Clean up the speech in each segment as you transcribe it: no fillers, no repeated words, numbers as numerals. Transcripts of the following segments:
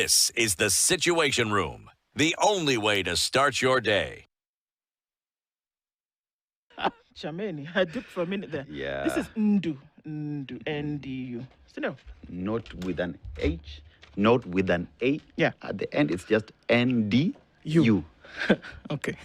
This is the Situation Room, the only way to start your day. Jamani, I dipped for a minute there. Yeah. This is Ndu, N-D-U. So no. Not with an H, not with an A. Yeah. At the end, it's just N-D-U. Okay.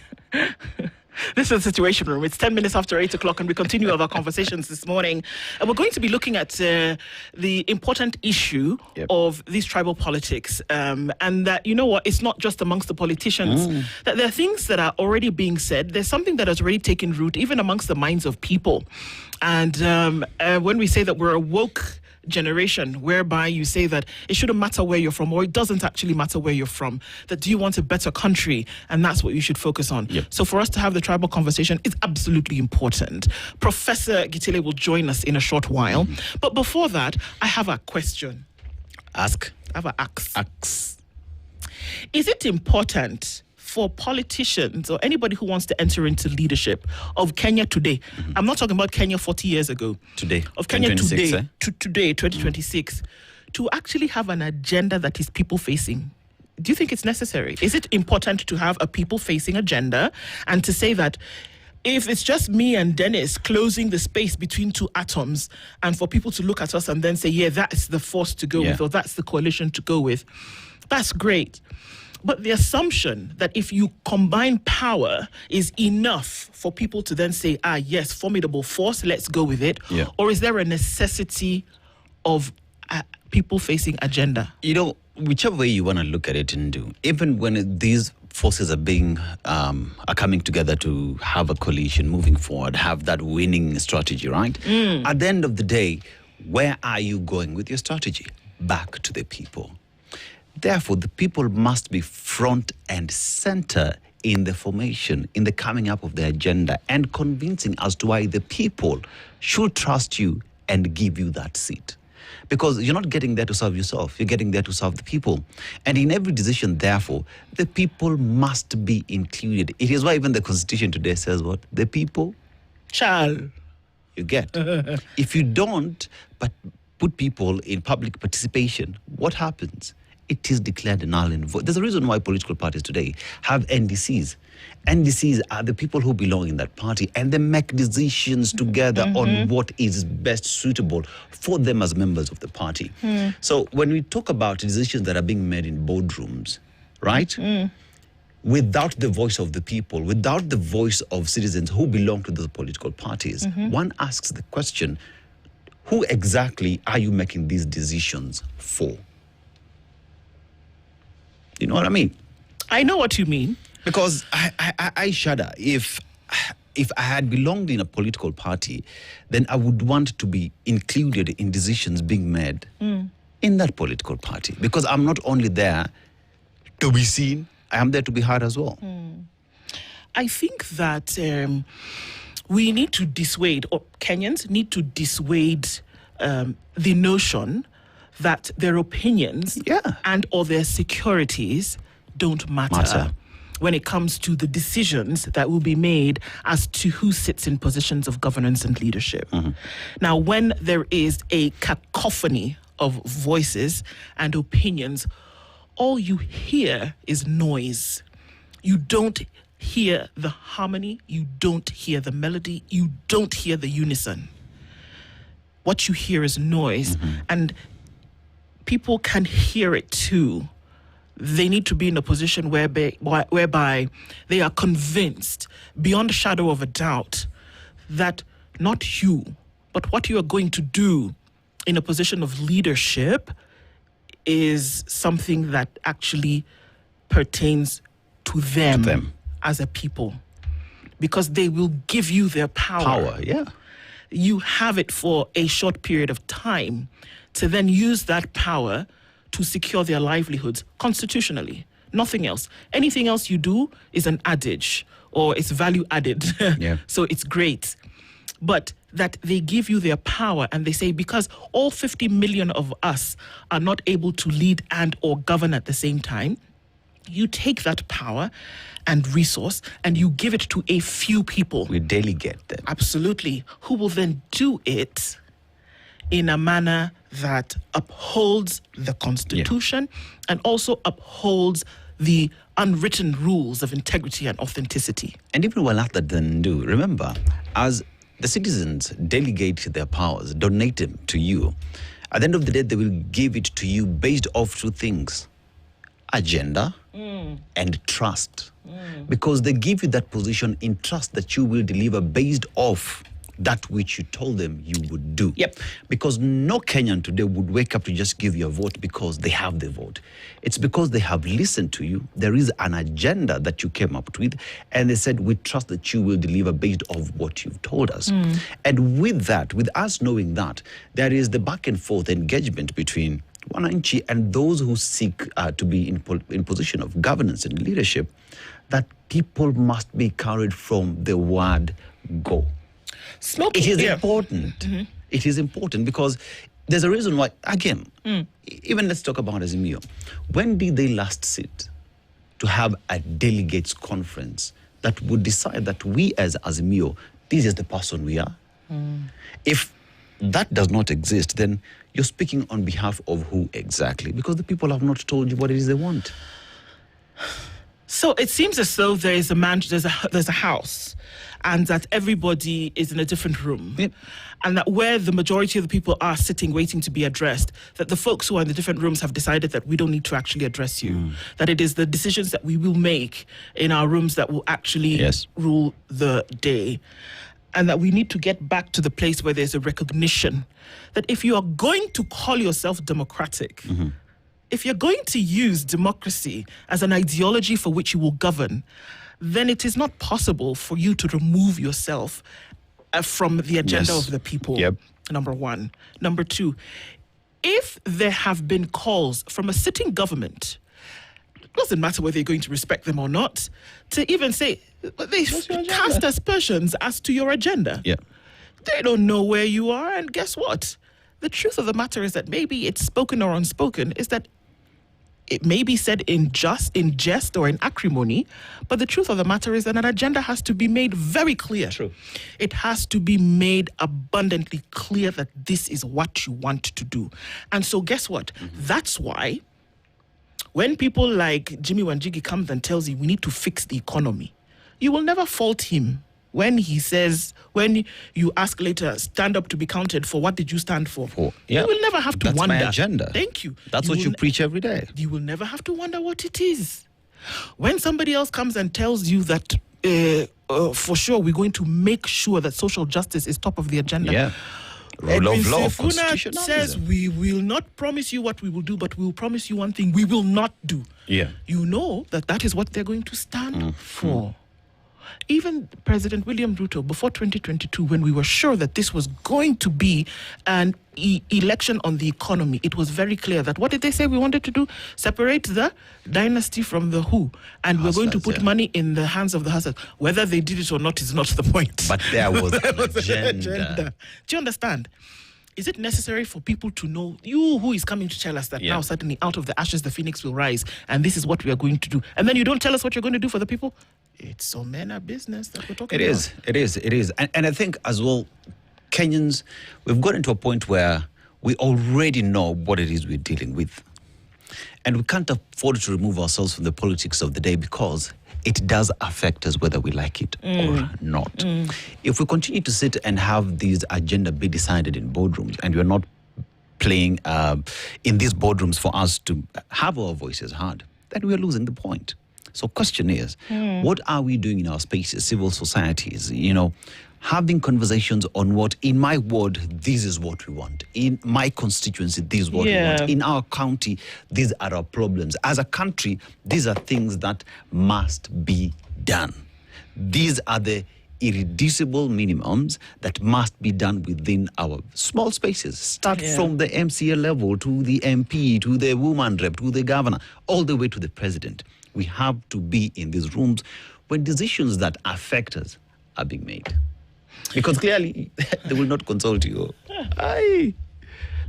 This is the Situation Room. It's 10 minutes after 8 o'clock, and we continue our conversations this morning. And we're going to be looking at the important issue of these tribal politics. And that, you know what, it's not just amongst the politicians. That there are things that are already being said. There's something that has already taken root, even amongst the minds of people. And when we say that we're a woke generation, whereby you say that it shouldn't matter where you're from, or it doesn't actually matter where you're from, that do you want a better country, and that's what you should focus on. So for us to have the tribal conversation is absolutely important. Professor Gitile will join us in a short while, but before that, I have a question. Ask. I have an ask. Ask. Is it important for politicians or anybody who wants to enter into leadership of Kenya today? I'm not talking about Kenya 40 years ago. Today. Of Kenya today, today, 2026, to actually have an agenda that is people-facing. Do you think it's necessary? Is it important to have a people-facing agenda and to say that if it's just me and Dennis closing the space between two atoms, and for people to look at us and then say, yeah, that's the force to go with, or that's the coalition to go with, that's great. But the assumption that if you combine power is enough for people to then say, yes, formidable force, let's go with it. Or is there a necessity of a people-facing agenda? You know, whichever way you want to look at it and do, even when these forces are coming together to have a coalition moving forward, have that winning strategy, right? At the end of the day, where are you going with your strategy? Back to the people. Therefore, the people must be front and center in the formation, in the coming up of the agenda, and convincing as to why the people should trust you and give you that seat. Because you're not getting there to serve yourself, you're getting there to serve the people. And in every decision, therefore, the people must be included. It is why even the Constitution today says what? The people shall. You get. If you don't put people in public participation, what happens? It is declared null and void. There's a reason why political parties today have NDCs. NDCs are the people who belong in that party, and they make decisions together on what is best suitable for them as members of the party. So when we talk about decisions that are being made in boardrooms, right? Without the voice of the people, without the voice of citizens who belong to those political parties, one asks the question, who exactly are you making these decisions for? You know what I mean? I know what you mean. Because I shudder. If I had belonged in a political party, then I would want to be included in decisions being made in that political party. Because I'm not only there to be seen, I am there to be heard as well. I think that we need to dissuade, or Kenyans need to dissuade the notion that their opinions and or their securities don't matter when it comes to the decisions that will be made as to who sits in positions of governance and leadership. Now, when there is a cacophony of voices and opinions, all you hear is noise. You don't hear the harmony, you don't hear the melody, you don't hear the unison. What you hear is noise, and people can hear it too. They need to be in a position whereby they are convinced, beyond a shadow of a doubt, that not you, but what you are going to do in a position of leadership is something that actually pertains to them as a people. Because they will give you their power. You have it for a short period of time to then use that power to secure their livelihoods constitutionally. Nothing else. Anything else you do is an adage or it's value added. So it's great. But that they give you their power and they say, because all 50 million of us are not able to lead and or govern at the same time, you take that power and resource and you give it to a few people. We delegate them. Absolutely. Who will then do it in a manner that upholds the Constitution and also upholds the unwritten rules of integrity and authenticity. And even while at that then do, remember, as the citizens delegate their powers, donate them to you, at the end of the day, they will give it to you based off two things: agenda and trust. Because they give you that position in trust that you will deliver based off that which you told them you would do. Yep. Because no Kenyan today would wake up to just give you a vote because they have the vote. It's because they have listened to you. There is an agenda that you came up with, and they said, we trust that you will deliver based off what you've told us. And with that, with us knowing that, there is the back and forth engagement between wananchi and those who seek to be in position of governance and leadership, that people must be carried from the word go. Smoking. It is important. It is important because there's a reason why, again, even let's talk about Azimio. When did they last sit to have a delegates conference that would decide that we as Azimio, this is the person we are? If that does not exist, then you're speaking on behalf of who exactly? Because the people have not told you what it is they want. So it seems as though there is there's a house, and that everybody is in a different room. Yep. And that where the majority of the people are sitting waiting to be addressed, that the folks who are in the different rooms have decided that we don't need to actually address you. That it is the decisions that we will make in our rooms that will actually rule the day. And that we need to get back to the place where there's a recognition that if you are going to call yourself democratic, if you're going to use democracy as an ideology for which you will govern, then it is not possible for you to remove yourself from the agenda of the people, number one. Number two, if there have been calls from a sitting government, it doesn't matter whether you're going to respect them or not, to even say, they cast aspersions as to your agenda. They don't know where you are, and guess what? The truth of the matter is that maybe it's spoken or unspoken, is that it may be said in jest or in acrimony, but the truth of the matter is that an agenda has to be made very clear. True. It has to be made abundantly clear that this is what you want to do. And so guess what? That's why when people like Jimmy Wanjigi comes and tells you we need to fix the economy, you will never fault him when he says, when you ask later, stand up to be counted for what did you stand for? You will never have to wonder. That's my agenda. Thank you. That's what you preach every day. You will never have to wonder what it is. When somebody else comes and tells you that for sure we're going to make sure that social justice is top of the agenda. Rule of law, Constitution says we will not promise you what we will do, but we will promise you one thing we will not do. You know that is what they're going to stand for. Even President William Ruto, before 2022, when we were sure that this was going to be an election on the economy, it was very clear that what did they say we wanted to do? Separate the dynasty from the who. And we're going to put money in the hands of the hustlers. Whether they did it or not is not the point. But there was an agenda. Do you understand? Is it necessary for people to know you who is coming to tell us that now suddenly out of the ashes the phoenix will rise and this is what we are going to do? And then you don't tell us what you're going to do for the people? It's so many business that we're talking about. It is. And I think as well, Kenyans, we've gotten to a point where we already know what it is we're dealing with. And we can't afford to remove ourselves from the politics of the day because it does affect us whether we like it or not. If we continue to sit and have these agenda be decided in boardrooms and we're not playing in these boardrooms for us to have our voices heard, then we're losing the point. So question is, what are we doing in our spaces, civil societies, having conversations on what, in my ward, this is what we want. In my constituency, this is what we want. In our county, these are our problems. As a country, these are things that must be done. These are the irreducible minimums that must be done within our small spaces. Start from the MCA level to the MP, to the woman rep, to the governor, all the way to the president. We have to be in these rooms when decisions that affect us are being made. Because clearly, they will not consult you. They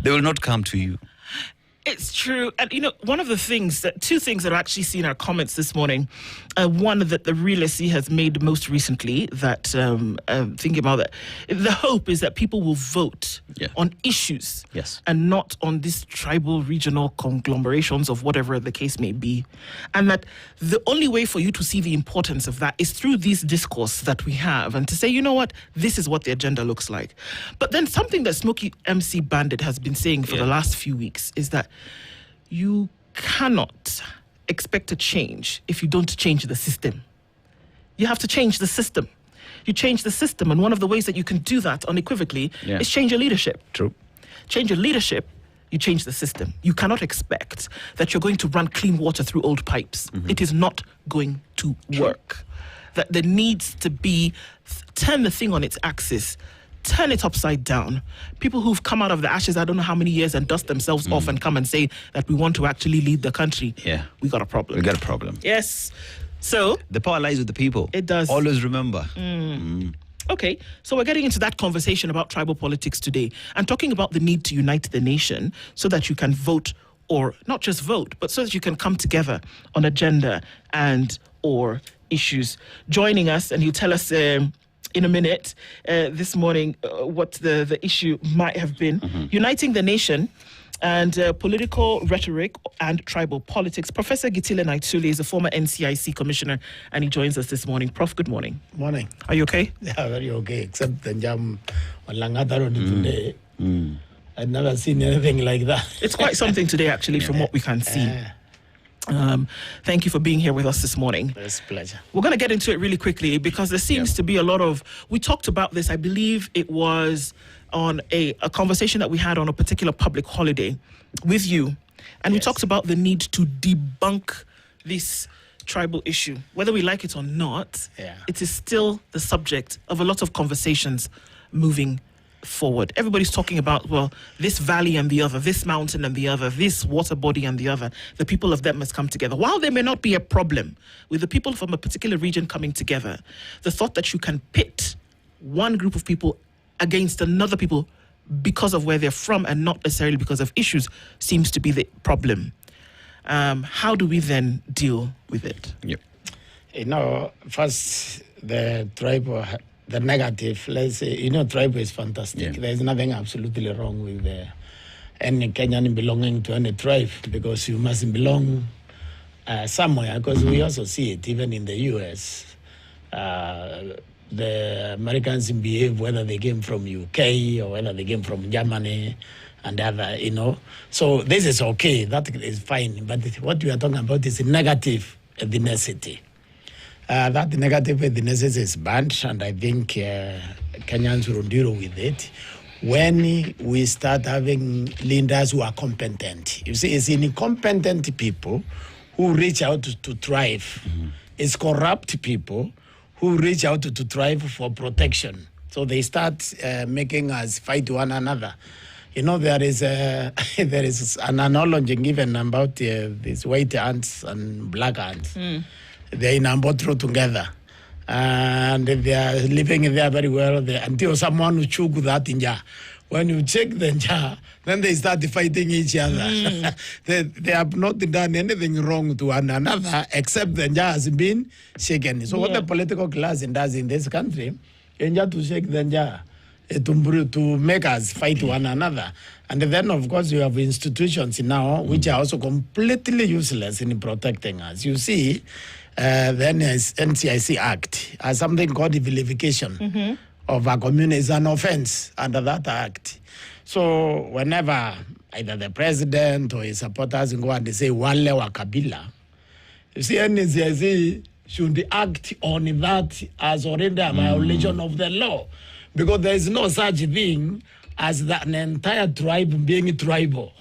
will not come to you. It's true. And, one of the things two things that I actually see in our comments this morning, one that the Real SC has made most recently, that thinking about that, the hope is that people will vote on issues and not on these tribal regional conglomerations of whatever the case may be. And that the only way for you to see the importance of that is through these discourse that we have and to say, you know what, this is what the agenda looks like. But then something that Smokey MC Bandit has been saying for the last few weeks is that you cannot expect a change if you don't change the system. You have to change the system. You change the system, and one of the ways that you can do that unequivocally is change your leadership. True. Change your leadership, you change the system. You cannot expect that you're going to run clean water through old pipes. It is not going to work. That there needs to be, turn the thing on its axis, turn it upside down. People who've come out of the ashes, I don't know how many years, and dust themselves off and come and say that we want to actually lead the country. Yeah. We got a problem. We got a problem. Yes. So the power lies with the people. It does. Always remember. Okay, so we're getting into that conversation about tribal politics today and talking about the need to unite the nation so that you can vote, or not just vote, but so that you can come together on agenda and or issues. Joining us, and he'll tell us in a minute this morning what the issue might have been. Uniting the nation and political rhetoric and tribal politics. Professor Gitile Naituli is a former NCIC commissioner, and he joins us this morning. Prof, good morning. Morning. Are you okay? Yeah, very okay, except the jam on Langata Road today. I've never seen anything like that. It's quite something today, actually, from what we can see. Thank you for being here with us this morning. It's a pleasure. We're going to get into it really quickly because there seems to be a lot of... We talked about this, I believe it was on a conversation that we had on a particular public holiday with you. And we talked about the need to debunk this tribal issue. Whether we like it or not, it is still the subject of a lot of conversations moving forward. Everybody's talking about, well, this valley and the other, this mountain and the other, this water body and the other. The people of that must come together. While there may not be a problem with the people from a particular region coming together, the thought that you can pit one group of people against another people because of where they're from and not necessarily because of issues seems to be the problem. How do we then deal with it? First, the tribe, the negative, let's say, tribe is fantastic. There's nothing absolutely wrong with any Kenyan belonging to any tribe, because you must belong somewhere, because we also see it even in the US. The Americans behave whether they came from UK or whether they came from Germany and other, So this is okay, that is fine. But what we are talking about is negative ethnicity. That negative ethnicity is banned, and I think Kenyans will deal with it when we start having leaders who are competent. You see, it's incompetent people who reach out to thrive. It's corrupt people who reach out to thrive for protection. So they start making us fight one another. There is an analogy given about these white ants and black ants. They're in a bottle together, and they are living there very well until someone choke that in jar. When you check the jar, then they start fighting each other. They have not done anything wrong to one another, except the jar has been shaken. So what the political class does in this country, is just to shake the jar to make us fight one another. And then, of course, you have institutions now which are also completely useless in protecting us. You see, the NCIC Act has something called the vilification of a community is an offense under that act. So whenever either the president or his supporters go and they say Wale wa Kabila, you see, NCIC should act on that as already a violation of the law, because there is no such thing as an entire tribe being tribal.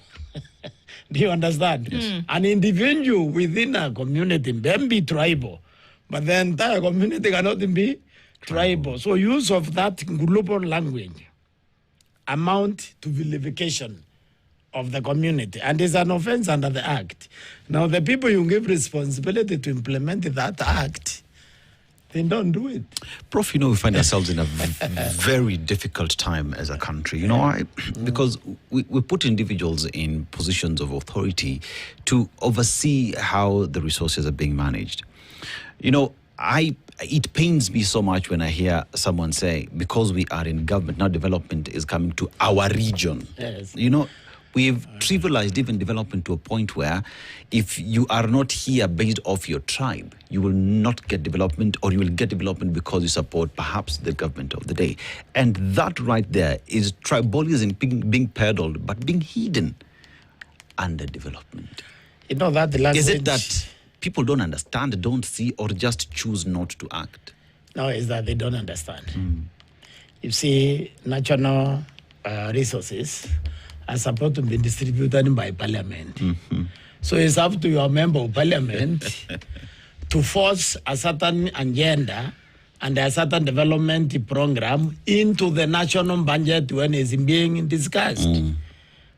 Do you understand? Yes. An individual within a community can be tribal, but the entire community cannot be tribal. So use of that global language amount to vilification of the community, and is an offense under the act. Now, the people you give responsibility to implement that act They don't do it. Prof, we find ourselves in a very difficult time as a country, because we put individuals in positions of authority to oversee how the resources are being managed. It pains me so much when I hear someone say, because we are in government, now development is coming to our region. Yes. We've trivialized even development to a point where if you are not here based off your tribe, you will not get development, or you will get development because you support perhaps the government of the day. And that right there is tribalism being peddled, but being hidden under development. That language... Is it that people don't understand, don't see, or just choose not to act? No, it's that they don't understand. You see, national resources are supposed to be distributed by parliament. So it's up to your member of parliament to force a certain agenda and a certain development program into the national budget when it's being discussed.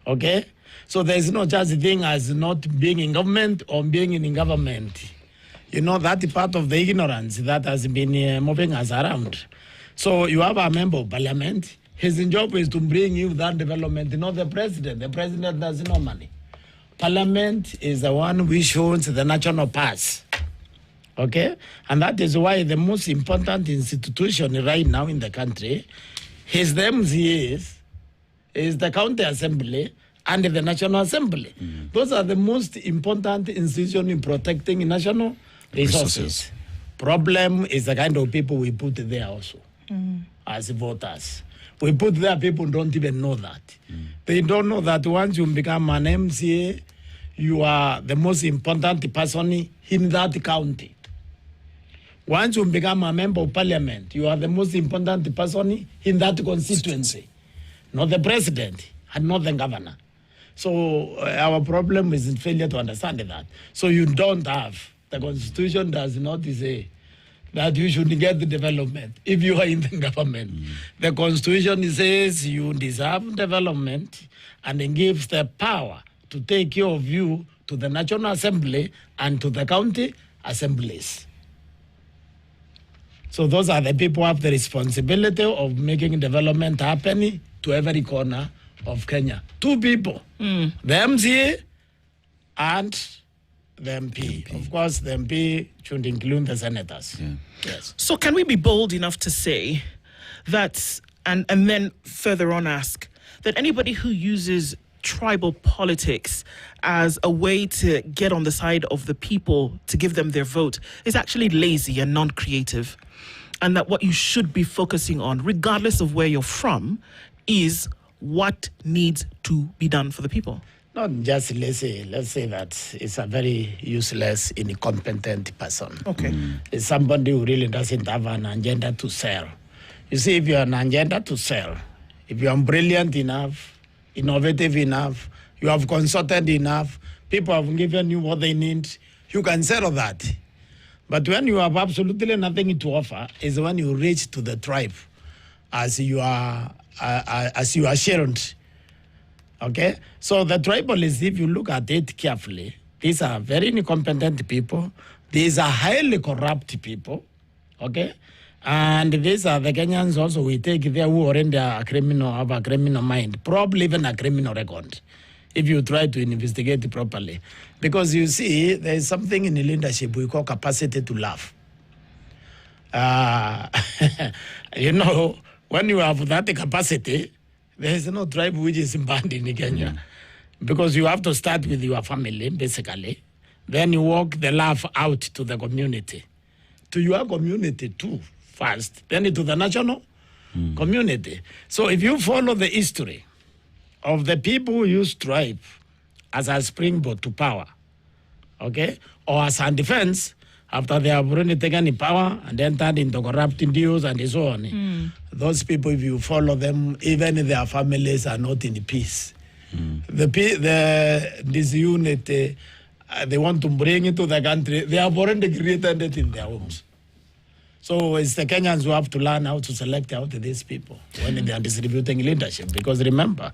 Okay? So there's no such thing as not being in government or being in government. That is part of the ignorance that has been moving us around. So you have a member of parliament. His job is to bring you that development, not the president. The president does no money. Parliament is the one which owns the national pass. Okay? And that is why the most important institution right now in the country is the MCAs, is the county assembly, and the National Assembly. Those are the most important institutions in protecting national resources. Problem is the kind of people we put there also as voters. We put there people who don't even know that. They don't know that once you become an MCA, you are the most important person in that county. Once you become a member of parliament, you are the most important person in that constituency. Not the president and not the governor. So our problem is in failure to understand that. So you don't have, the constitution does not say that you should get the development if you are in the government. The constitution says you deserve development, and it gives the power to take care of you to the National Assembly and to the county assemblies. So those are the people who have the responsibility of making development happen to every corner of Kenya. Two people, the MCA and the MP. Of course, the MP should include the senators. Yes. So can we be bold enough to say that, and then further on ask, that anybody who uses tribal politics as a way to get on the side of the people to give them their vote is actually lazy and non-creative, and that what you should be focusing on, regardless of where you're from, is what needs to be done for the people? Not just lazy. Let's say that it's a very useless, incompetent person. Okay. It's somebody who really doesn't have an agenda to sell. You see, if you have an agenda to sell, if you are brilliant enough, innovative enough, you have consulted enough, people have given you what they need, you can sell that. But when you have absolutely nothing to offer, is when you reach to the tribe as you are shared. Okay? So the tribalists, if you look at it carefully, these are very incompetent people. These are highly corrupt people. Okay? And these are the Kenyans also we take there who already are criminal, have a criminal mind, probably even a criminal record, if you try to investigate it properly. Because you see, there is something in the leadership we call capacity to laugh. When you have that capacity, there is no tribe which is banned in Kenya. Because you have to start with your family, basically. Then you walk the laugh out to the community. To your community too, first. Then to the national community. So if you follow the history of the people who use tribe as a springboard to power, okay, or as a defense, after they have already taken the power and then turned into corrupting deals and so on, those people, if you follow them, even their families are not in peace. The disunity they want to bring into the country, they have already created it in their homes. So it's the Kenyans who have to learn how to select out these people when they are distributing leadership. Because remember,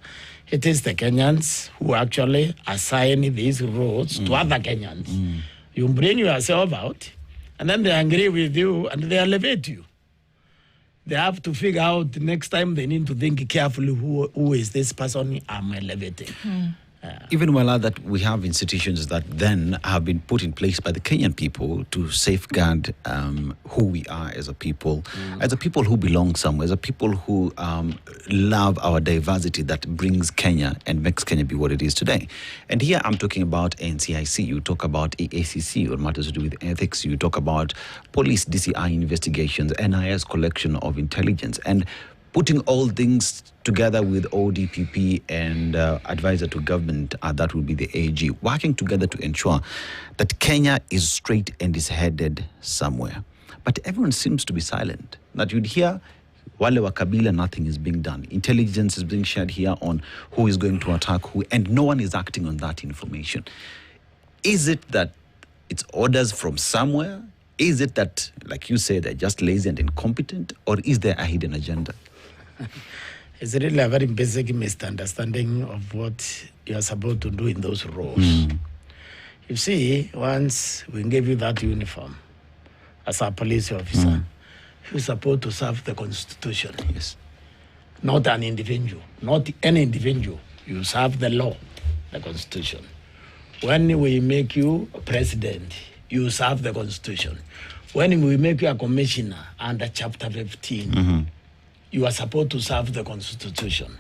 it is the Kenyans who actually assign these roles to other Kenyans. You bring yourself out, And then they agree with you and they elevate you. They have to figure out next time they need to think carefully who is this person I'm elevating. Even while that we have institutions that then have been put in place by the Kenyan people to safeguard who we are as a people who belong somewhere, as a people who love our diversity that brings Kenya and makes Kenya be what it is today. And here I'm talking about NCIC, you talk about AACC, or matters to do with ethics, you talk about police DCI investigations, NIS collection of intelligence, and putting all things together with ODPP and advisor to government, that will be the AG, working together to ensure that Kenya is straight and is headed somewhere. But everyone seems to be silent. That you'd hear, wale wa Kabila, nothing is being done. Intelligence is being shared here on who is going to attack who, and no one is acting on that information. Is it that it's orders from somewhere? Is it that, like you say, they're just lazy and incompetent? Or is there a hidden agenda? It's really a very basic misunderstanding of what you're supposed to do in those roles. You see, once we gave you that uniform as a police officer, you're supposed to serve the Constitution. Yes. Not an individual, not any individual. You serve the law, the Constitution. When we make you a president, you serve the Constitution. When we make you a commissioner under Chapter 15, you are supposed to serve the Constitution.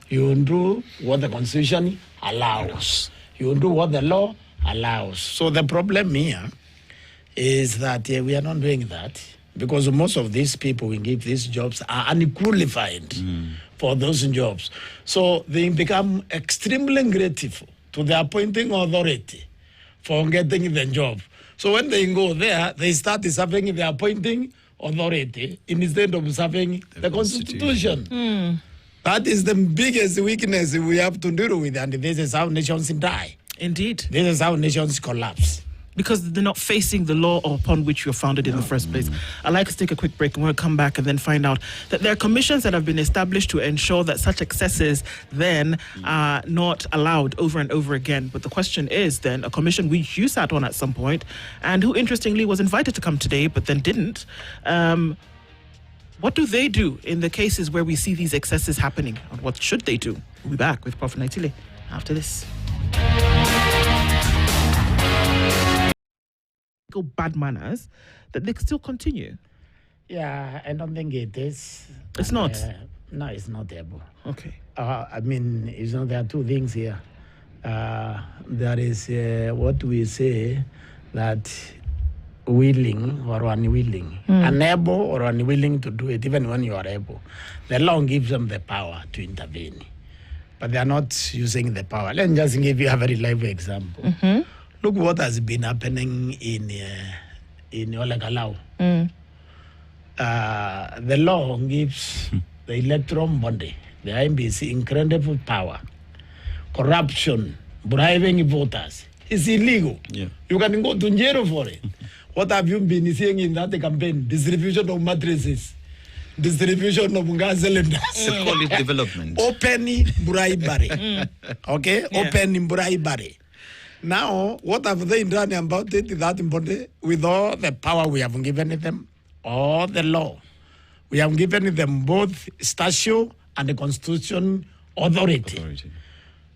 You do what the Constitution allows. You do what the law allows. So the problem here is that we are not doing that because most of these people we give these jobs are unqualified for those jobs. So they become extremely grateful to the appointing authority for getting the job. So when they go there, they start serving the appointing authority instead of serving the Constitution. That is the biggest weakness we have to deal with, and this is how nations die. Indeed. This is how nations collapse. Because they're not facing the law upon which you're founded in the first place. I'd like to take a quick break and we'll come back and then find out that there are commissions that have been established to ensure that such excesses then are not allowed over and over again. But the question is then, a commission which you sat on at some point and who interestingly was invited to come today but then didn't, what do they do in the cases where we see these excesses happening? And what should they do? We'll be back with Prof. Naituli after this. Bad manners that they still continue. Yeah, I don't think it is. It's not? No, it's not able. Okay. I mean, there are two things here. There is what we say that willing or unwilling, unable or unwilling to do it, even when you are able. The law gives them the power to intervene, but they are not using the power. Let me just give you a very live example. Look what has been happening in Olekalau. The law gives the electoral body, the IMBC, incredible power. Corruption, bribing voters is illegal. You can go to jail for it. What have you been seeing in that campaign? Distribution of mattresses, distribution of gas cylinders. Call it development. Open bribery. Okay? Yeah. Open bribery. Now, what have they done about it? That important? With all the power we have given them, all the law, we have given them both statute and the constitution authority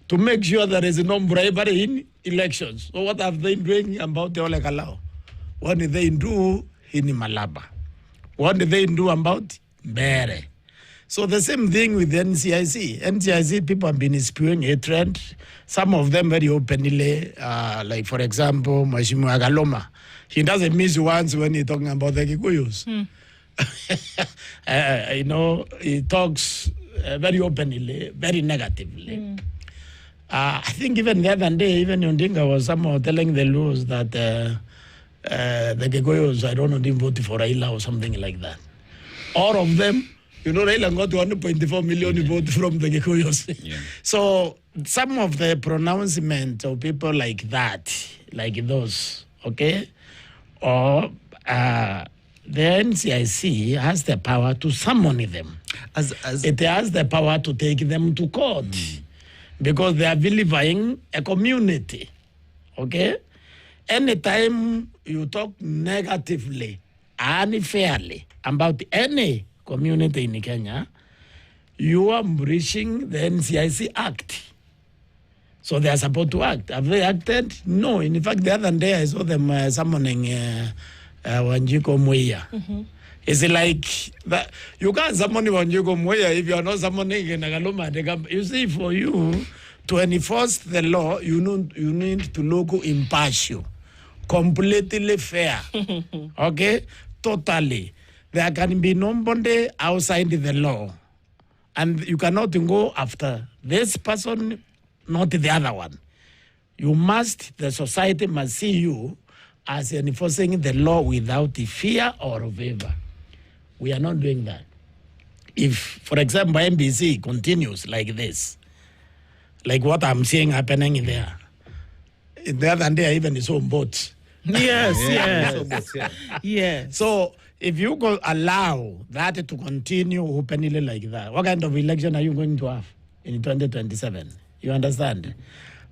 to make sure there is no bribery in elections. So what have they doing about the Olekalau? What did they do in Malaba? What did they do about Bere? So the same thing with the NCIC. NCIC, people have been spewing hatred. Some of them very openly, like for example, Mashimu Agaloma. He doesn't miss once when he's talking about the Kikuyus. He talks very openly, very negatively. I think even the other day, even Yundinga was somehow telling the Luos that the Kikuyus, I don't know, didn't vote for Raila or something like that. All of them, Raila got 1.4 million votes from the Kikuyus. So some of the pronouncements of people like that, like those, okay, or the NCIC has the power to summon them. It has the power to take them to court because they are vilifying a community, okay? anytime you talk negatively, unfairly about any community in Kenya, you are breaching the NCIC Act. So they are supposed to act. Have they acted? No. In fact, the other day I saw them summoning Wanjiko Mweya. It's like that. You can't summon Wanjiko Mweya if you are not summoning Nagaluma. You see, for you to enforce the law, you need to look impartial, completely fair. Okay? Totally. There can be nobody outside the law. And you cannot go after this person, not the other one. The society must see you as enforcing the law without fear or favor. We are not doing that. If, for example, MBC continues like this, like what I'm seeing happening there, the other day I even saw boats. Yes. So if you go allow that to continue openly like that, what kind of election are you going to have in 2027? You understand?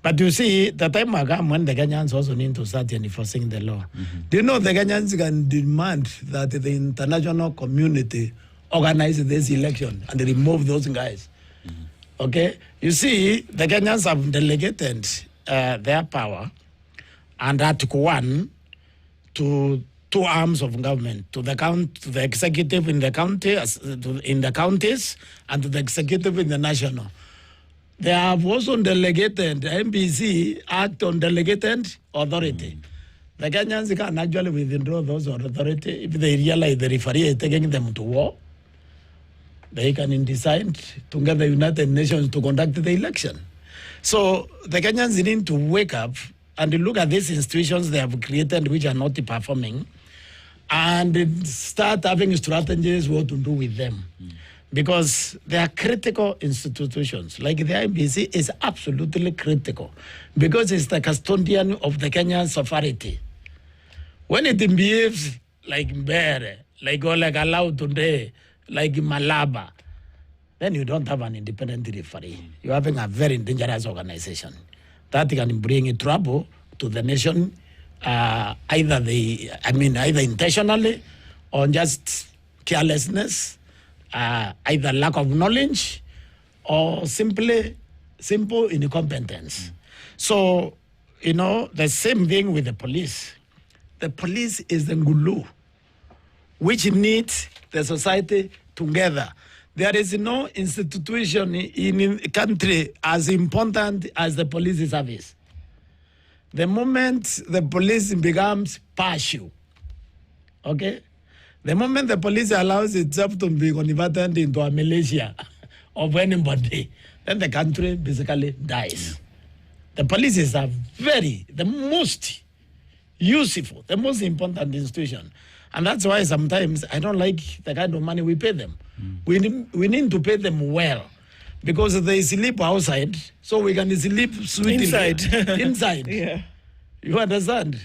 But you see, the time will come when the Kenyans also need to start enforcing the law. Do you know the Kenyans can demand that the international community organize this election and remove those guys? Okay? You see, the Kenyans have delegated their power and Article 1 to two arms of government, to the executive in the county, in the counties, and to the executive in the national. They have also delegated, MBC act on delegated authority. The Kenyans can actually withdraw those authority if they realize the referee is taking them to war. They can decide to get the United Nations to conduct the election. So the Kenyans need to wake up and look at these institutions they have created which are not performing and start having strategies what to do with them. Because they are critical institutions. Like the IBC is absolutely critical because it's the custodian of the Kenyan sovereignty. When it behaves like Mbere, like Allowed today, like Malaba, then you don't have an independent referee. You're having a very dangerous organization that can bring trouble to the nation, either intentionally or just carelessness, either lack of knowledge or simple incompetence. So, the same thing with the police. The police is the ngulu, which needs the society together. There is no institution in a country as important as the police service. The moment the police becomes partial, okay? The moment the police allows itself to be converted into a militia of anybody, then the country basically dies. The police are the most useful, the most important institution. And that's why sometimes I don't like the kind of money we pay them. We need to pay them well because they sleep outside, so we can sleep sweetly. Inside. Yeah. You understand?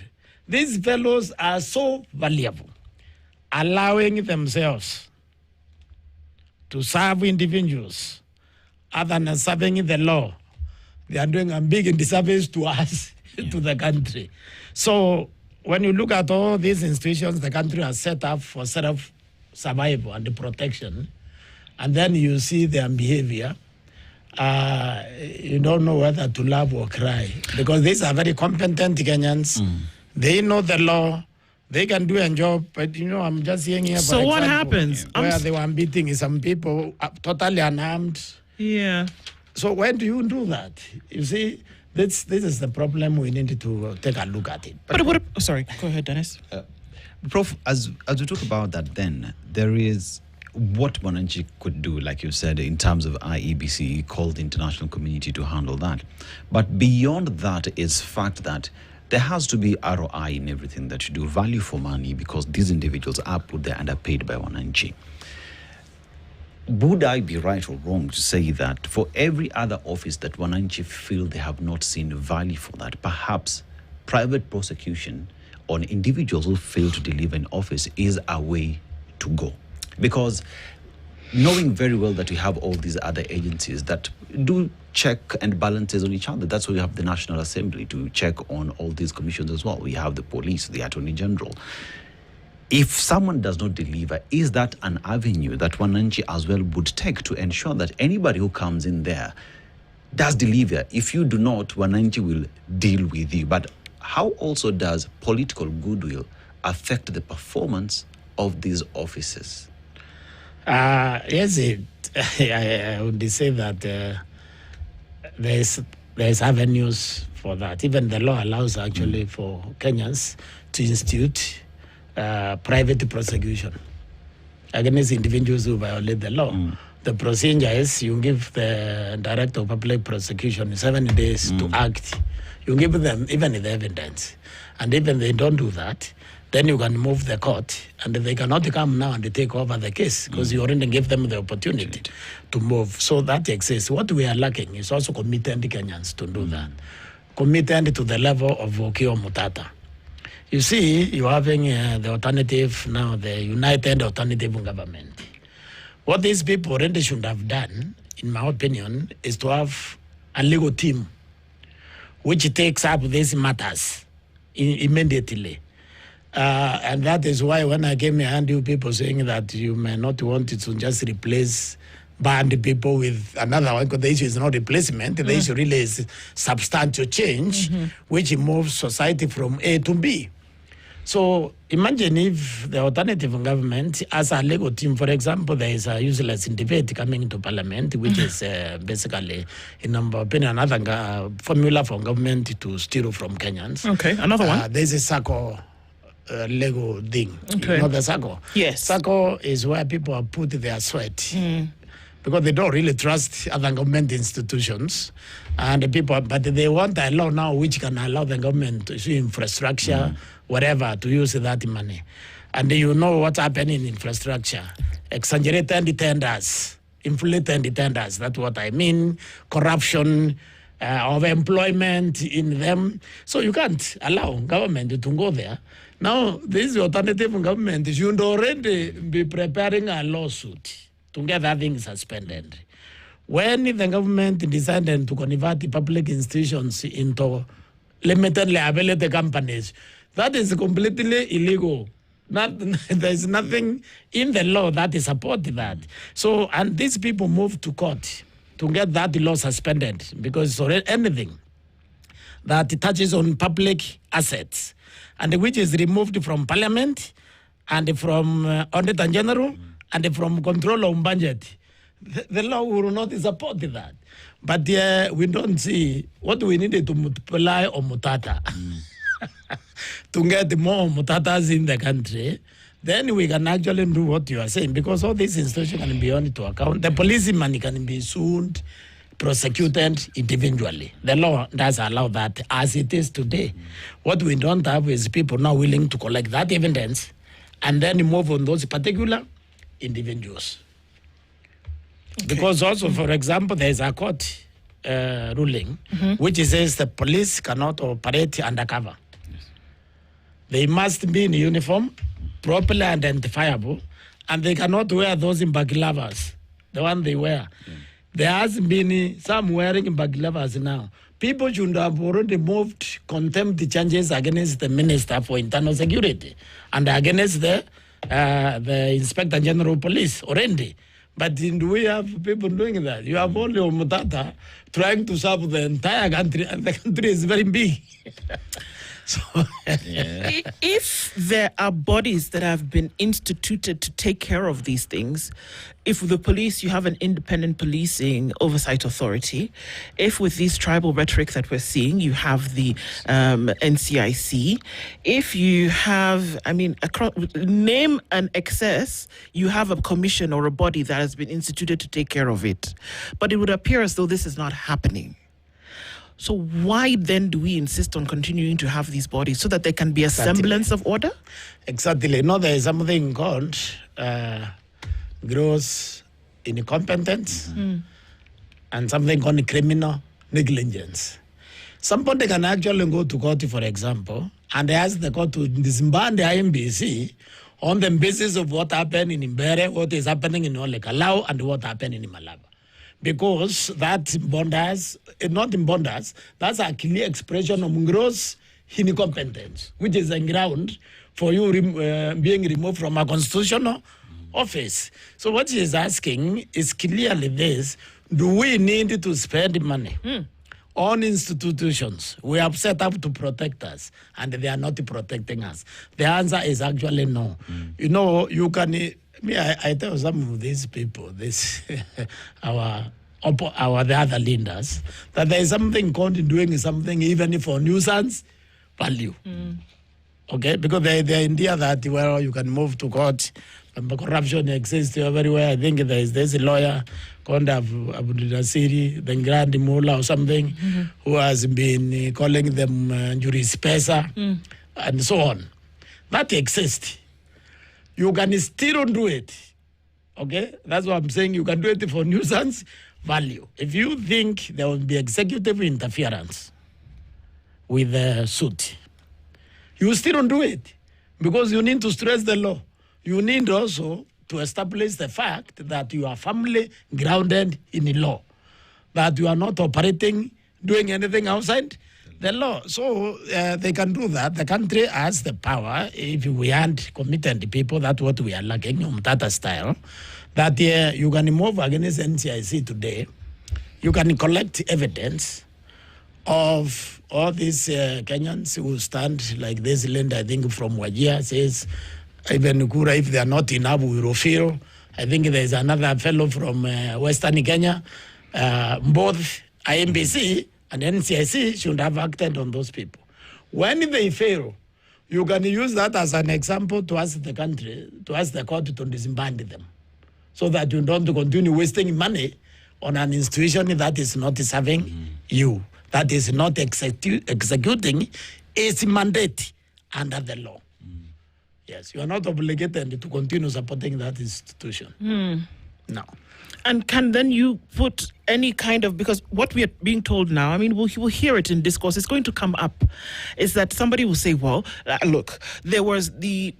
These fellows are so valuable, allowing themselves to serve individuals other than serving the law. They are doing a big disservice to us, to the country. So when you look at all these institutions the country has set up for self-survival and protection, and then you see their behavior, you don't know whether to laugh or cry. Because these are very competent Kenyans. They know the law. They can do a job. But, I'm just saying here, so what happens? Where they were beating some people totally unarmed. Yeah. So when do you do that? You see, this is the problem. We need to take a look at it. But sorry, go ahead, Dennis. Prof, as we talk about that, then there is what Mwananchi could do, like you said, in terms of IEBC, call the international community to handle that. But beyond that is fact that there has to be ROI in everything that you do, value for money, because these individuals are put there and are paid by Mwananchi. Would I be right or wrong to say that for every other office that Mwananchi feel they have not seen value for that, perhaps private prosecution on individuals who fail to deliver in office is a way to go? Because knowing very well that we have all these other agencies that do check and balances on each other. That's why we have the National Assembly to check on all these commissions as well. We have the police, the Attorney General. If someone does not deliver, is that an avenue that Wananchi as well would take to ensure that anybody who comes in there does deliver? If you do not, Wananchi will deal with you. But how also does political goodwill affect the performance of these offices? Yes, I would say that there's avenues for that. Even the law allows actually for Kenyans to institute private prosecution against individuals who violate the law. The procedure is you give the Director of Public Prosecution 7 days to act. You give them even the evidence. And even they don't do that, then you can move the court, and they cannot come now and take over the case because you already gave them the opportunity to move. So that exists. What we are lacking is also committed Kenyans to do that. Committed to the level of Okio Mutata. You see, you're having the alternative now, the United Alternative Government. What these people already should have done, in my opinion, is to have a legal team which takes up these matters immediately. And that is why when I came here and you people saying that you may not want to just replace banned people with another one, because the issue is not replacement, the issue really is substantial change, which moves society from A to B. So imagine if the alternative government, as a legal team, for example, there is a useless debate coming into parliament, which is basically, in my opinion, another formula for government to steal from Kenyans. Okay, another one. There's a SACCO legal thing. Okay. You know the SACCO? Yes. SACCO is where people have put their sweat. Because they don't really trust other government institutions, and the people, but they want a law now which can allow the government to issue infrastructure, whatever, to use that money. And you know what's happening in infrastructure. Exaggerated tenders, inflated tenders, that's what I mean. Corruption of employment in them. So you can't allow government to go there. Now, this alternative government should already be preparing a lawsuit to get that thing suspended. When the government decided to convert the public institutions into limited liability companies, that is completely illegal. There is nothing in the law that is supporting that. So, and these people moved to court to get that law suspended because anything that touches on public assets and which is removed from parliament and from Auditor General and from control of budget, the law will not support that. But we don't see what we needed to multiply on mutata. To get more mutatas in the country, then we can actually do what you are saying, because all these institutions can be on to account. The policeman can be sued, prosecuted individually. The law does allow that as it is today. What we don't have is people now willing to collect that evidence and then move on those particular individuals. Okay. Because also, for example, there is a court ruling which says the police cannot operate undercover. They must be in uniform, properly identifiable, and they cannot wear those bagilavas, the one they wear. There has been some wearing bagilavas now. People should have already moved contempt charges against the Minister for Internal Security and against the Inspector General of Police already. But do we have people doing that? You have only Mutata trying to serve the entire country, and the country is very big. So, if there are bodies that have been instituted to take care of these things, if with the police you have an independent policing oversight authority, if with this tribal rhetoric that we're seeing you have the NCIC, if you have, name an excess, you have a commission or a body that has been instituted to take care of it. But it would appear as though this is not happening. So why then do we insist on continuing to have these bodies so that there can be a semblance of order? Exactly. No, there is something called gross incompetence and something called criminal negligence. Somebody can actually go to court, for example, and ask the court to disband the IMBC on the basis of what happened in Imbere, what is happening in Olekalau, and what happened in Malaba. Because that bonders, not in bonders, that's a clear expression of gross incompetence, which is a ground for you being removed from a constitutional office. So what he is asking is clearly this: do we need to spend money on institutions we have set up to protect us, and they are not protecting us? The answer is actually no. You know, you can. I tell some of these people, this the other leaders, that there is something called doing something even for nuisance value. Okay, because they're India that well you can move to court. Corruption exists everywhere. I think there's a lawyer called Abu Nasiri, the Grand Mullah or something, who has been calling them juris pesa and so on. That exists. You can still do it. Okay? That's what I'm saying. You can do it for nuisance value. If you think there will be executive interference with the suit, you still don't do it because you need to stress the law. You need also to establish the fact that you are firmly grounded in the law, that you are not operating, doing anything outside the law. So they can do that. The country has the power, if we aren't committed people, that's what we are lacking, Matatu style, that you can move against NCIC today. You can collect evidence of all these Kenyans who stand like this land, I think from Wajir says, even Nukura, if they are not in Abu Rofiro, I think there's another fellow from Western Kenya. Both IMBC and NCIC should have acted on those people. When they fail, you can use that as an example to ask the country, to ask the court to disband them, so that you don't continue wasting money on an institution that is not serving you, that is not executing its mandate under the law. Yes, you are not obligated to continue supporting that institution. No. And can then you put any kind of, because what we are being told now, I mean, we'll hear it in discourse, it's going to come up, is that somebody will say, well, look, there was the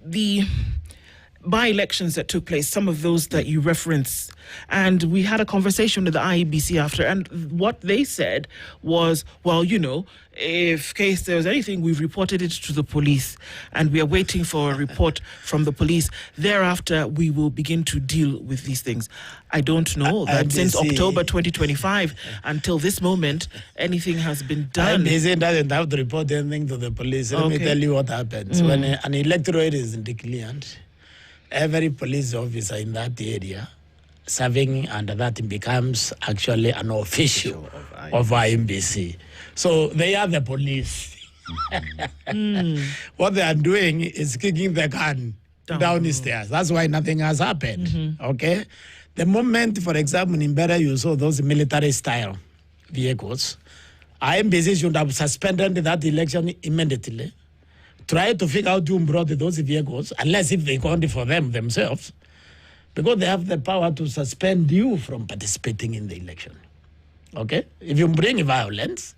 by-elections that took place, some of those that you referenced, and we had a conversation with the IEBC after, and what they said was, well, you know, if case there was anything, we've reported it to the police, and we are waiting for a report from the police. Thereafter, we will begin to deal with these things. I don't know that since October 2025 until this moment, anything has been done. IEBC doesn't have to report anything to the police. Let me tell you what happens. When an electorate is declared, every police officer in that area serving under that becomes actually an official of IMBC. So they are the police. What they are doing is kicking the can down the stairs. That's why nothing has happened. Okay? The moment, for example, in Imbere, you saw those military-style vehicles, IMBC should have suspended that election immediately. Try to figure out who brought those vehicles, unless if they count for them themselves, because they have the power to suspend you from participating in the election. Okay? If you bring violence,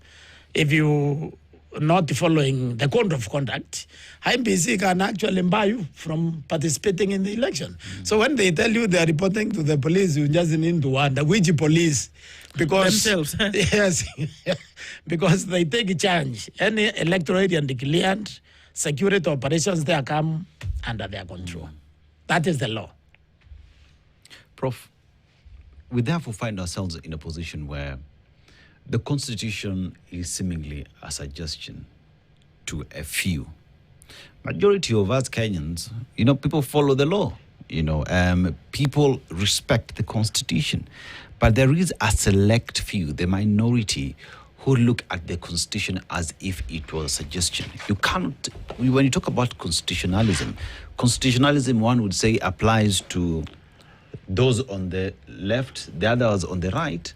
if you not following the code of conduct, IMBC can actually bar you from participating in the election. So when they tell you they are reporting to the police, you just need to wonder which police, because themselves. Yes, because they take charge. Any electorate and declared security operations, they come under their control. That is the law. Prof, we therefore find ourselves in a position where the Constitution is seemingly a suggestion to a few. Majority of us Kenyans, people follow the law. People respect the Constitution. But there is a select few, the minority, who look at the Constitution as if it was a suggestion. You can't, when you talk about constitutionalism, one would say applies to those on the left, the others on the right.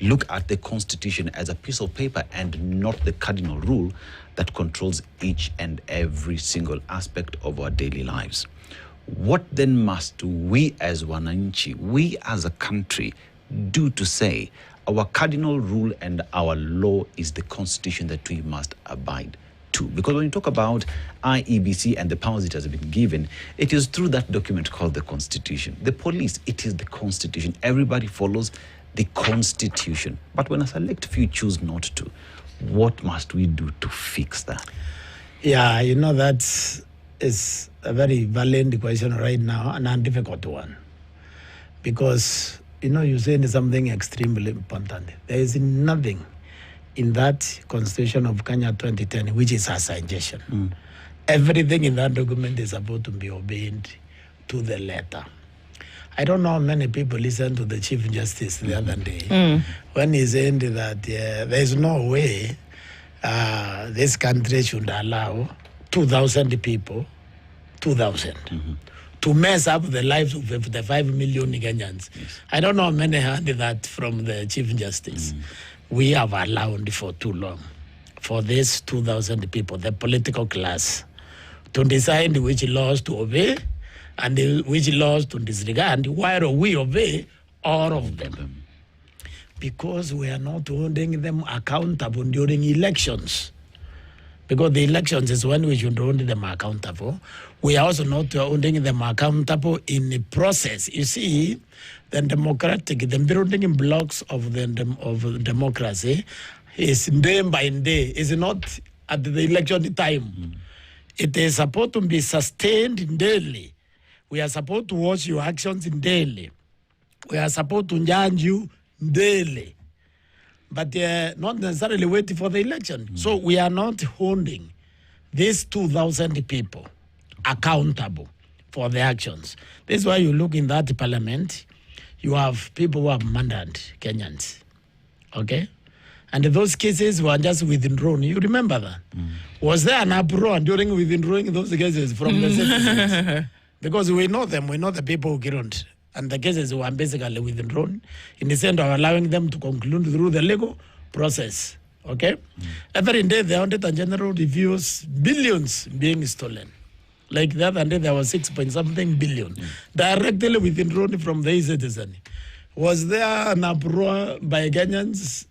Look at the Constitution as a piece of paper and not the cardinal rule that controls each and every single aspect of our daily lives. What then must we as Wananchi, we as a country, do to say our cardinal rule and our law is the Constitution that we must abide to? Because when you talk about IEBC and the powers it has been given, it is through that document called the Constitution. The police, it is the Constitution. Everybody follows the Constitution. But when a select few choose not to, what must we do to fix that? Yeah, that is a very valid question right now and a difficult one. Because, you're saying something extremely important. There is nothing in that Constitution of Kenya 2010 which is a suggestion. Everything in that document is about to be obeyed to the letter. I don't know how many people listened to the Chief Justice the other day when he said that there is no way this country should allow 2,000 people, 2,000, to mess up the lives of 55 million Kenyans. Yes. I don't know how many heard that from the Chief Justice. We have allowed for too long for these 2,000 people, the political class, to decide which laws to obey and which laws to disregard, while we obey all of them. Because we are not holding them accountable during elections. Because the elections is when we should hold them accountable. We are also not holding them accountable in the process. You see, the building blocks of democracy is day by day. It's not at the election time. It is supposed to be sustained daily. We are supposed to watch your actions daily. We are supposed to judge you daily. But not necessarily waiting for the election. So we are not holding these 2,000 people accountable for their actions. This is why you look in that parliament, you have people who have murdered Kenyans. Okay? And those cases were just withdrawn. You remember that? Was there an uproar during withdrawing those cases from the citizens? Because we know them, we know the people who killed. And the cases were basically withdrawn in the sense of allowing them to conclude through the legal process. Okay? Every day the Auditor General reviews billions being stolen. Like the other day there was 6-point-something billion directly withdrawn from the citizen. Was there an uproar by Kenyans?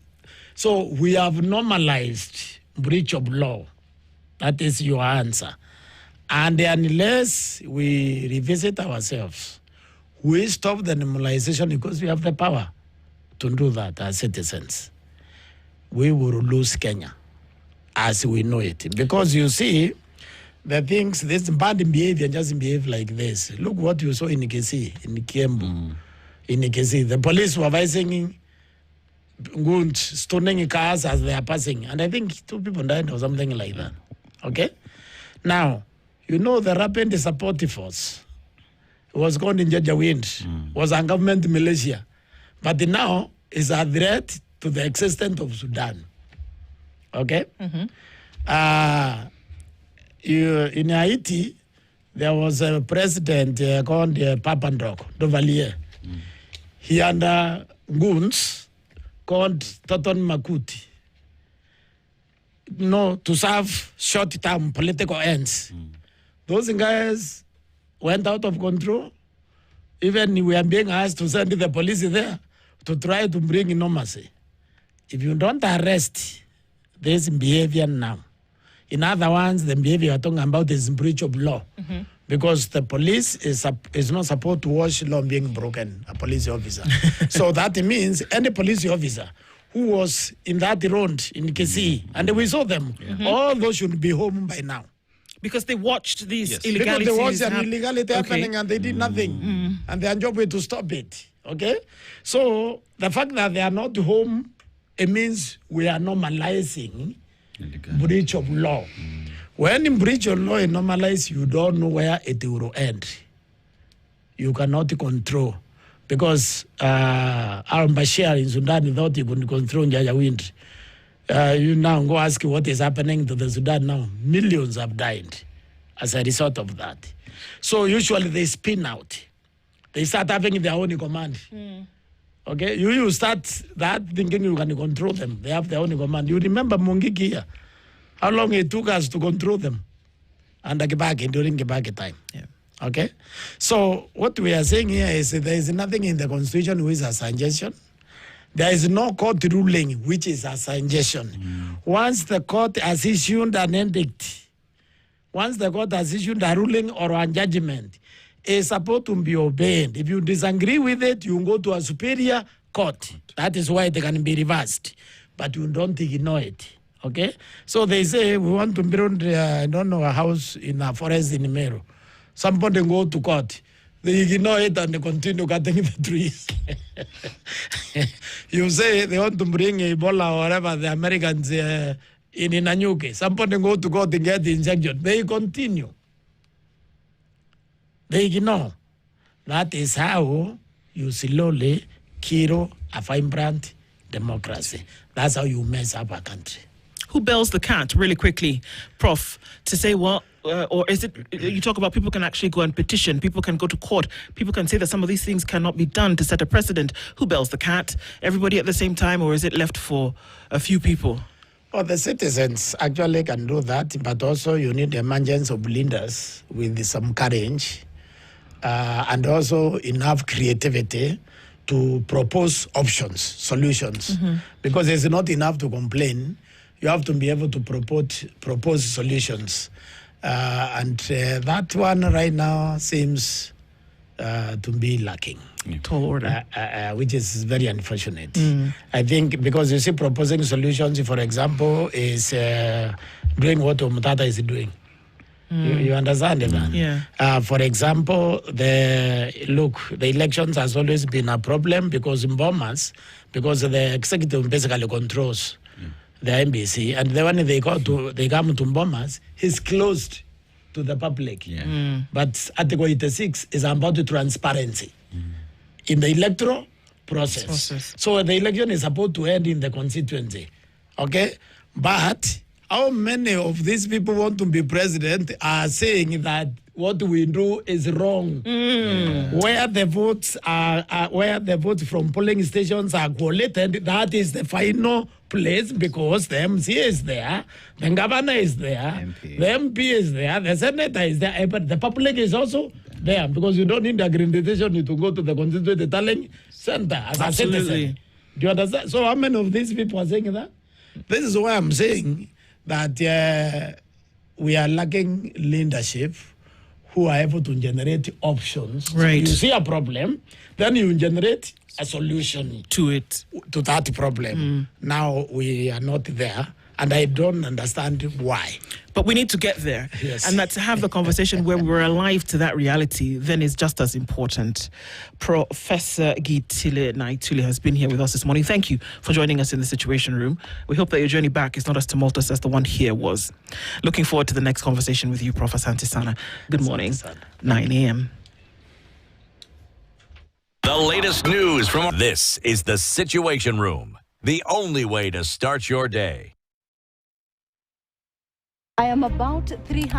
So we have normalized breach of law. That is your answer. And unless we revisit ourselves, we stop the normalization because we have the power to do that as citizens. We will lose Kenya as we know it. Because you see, the things, this bad behavior doesn't behave like this. Look what you saw in Kisii, in Kiembu, in Kisii. The police supervising stoning cars as they are passing. And I think 2 people died or something like that. Okay? Now, the rapid support force was called in Janjaweed, was a government militia. But now is a threat to the existence of Sudan. Okay? In Haiti, there was a president called Papandreou Duvalier. He under goons called Toton Makuti. To serve short-term political ends. Those guys went out of control. Even we are being asked to send the police there to try to bring normalcy. If you don't arrest this behavior now, in other words, the behavior you're talking about is breach of law. Because the police is not supposed to watch law being broken, a police officer. So that means any police officer who was in that road in Kisii, and we saw them, all those should be home by now. Because they watched these illegalities. Because they watched an illegality happening and they did nothing. And their job was to stop it. Okay? So the fact that they are not home, it means we are normalizing breach of law. When in breach of law is normalized, you don't know where it will end. You cannot control. Because al-Bashir in Sudan thought he could control Janjaweed. You now go ask what is happening to the Sudan now. Millions have died as a result of that. So usually they spin out. They start having their own command. Okay? You start that thinking you can control them. They have their own command. You remember Mungiki here? How long it took us to control them? And during Kibaki time. Okay? So what we are saying here is there is nothing in the Constitution which is a suggestion. There is no court ruling, which is a suggestion. Once the court has issued an edict, once the court has issued a ruling or a judgment, it's supposed to be obeyed. If you disagree with it, you go to a superior court. That is why they can be reversed. But you don't ignore it. Okay? So they say, we want to build, a house in a forest in Meru. Somebody go to court. They ignore it and they continue cutting the trees. You say they want to bring Ebola or whatever, the Americans in Nanyuke. Somebody go to court and get the injection. They continue. They ignore. That is how you slowly kill a vibrant democracy. That's how you mess up a country. Who bails the cat, really quickly, Prof, to say, well, or is it, you talk about people can actually go and petition, people can go to court, people can say that some of these things cannot be done to set a precedent. Who bails the cat? Everybody at the same time, or is it left for a few people? Well, the citizens actually can do that, but also you need emergence of leaders with some courage and also enough creativity to propose options, solutions. Because it's not enough to complain. You have to be able to propose solutions. And that one right now seems to be lacking. Tall order. Which is very unfortunate. I think because you see proposing solutions, for example, is doing what Matatu is doing. You understand that? Yeah. For example, the elections has always been a problem because in Bomas, because the executive basically controls the NBC, and then when they come to Bomas, he's closed to the public. But Article 86 is about transparency in the electoral process. So the election is supposed to end in the constituency. Okay? But how many of these people want to be president are saying that what we do is wrong? Where the votes from polling stations are collated, that is the final place because the MC is there, the governor is there, the MP is there, the senator is there, but the public is also there because you don't need accreditation to go to the constituency tallying center as a citizen. Do you understand? So how many of these people are saying that? This is why I'm saying that we are lacking leadership who are able to generate options. Right. So you see a problem, then you generate a solution to that problem. Now we are not there, and I don't understand why. But we need to get there. Yes. And that to have the conversation where we're alive to that reality then is just as important. Professor Gitile Naituli has been here with us this morning. Thank you for joining us in the Situation Room. We hope that your journey back is not as tumultuous as the one here was. Looking forward to the next conversation with you, Professor Antisana. Good morning. 9 a.m. The latest news from this is the Situation Room, the only way to start your day. I am about 300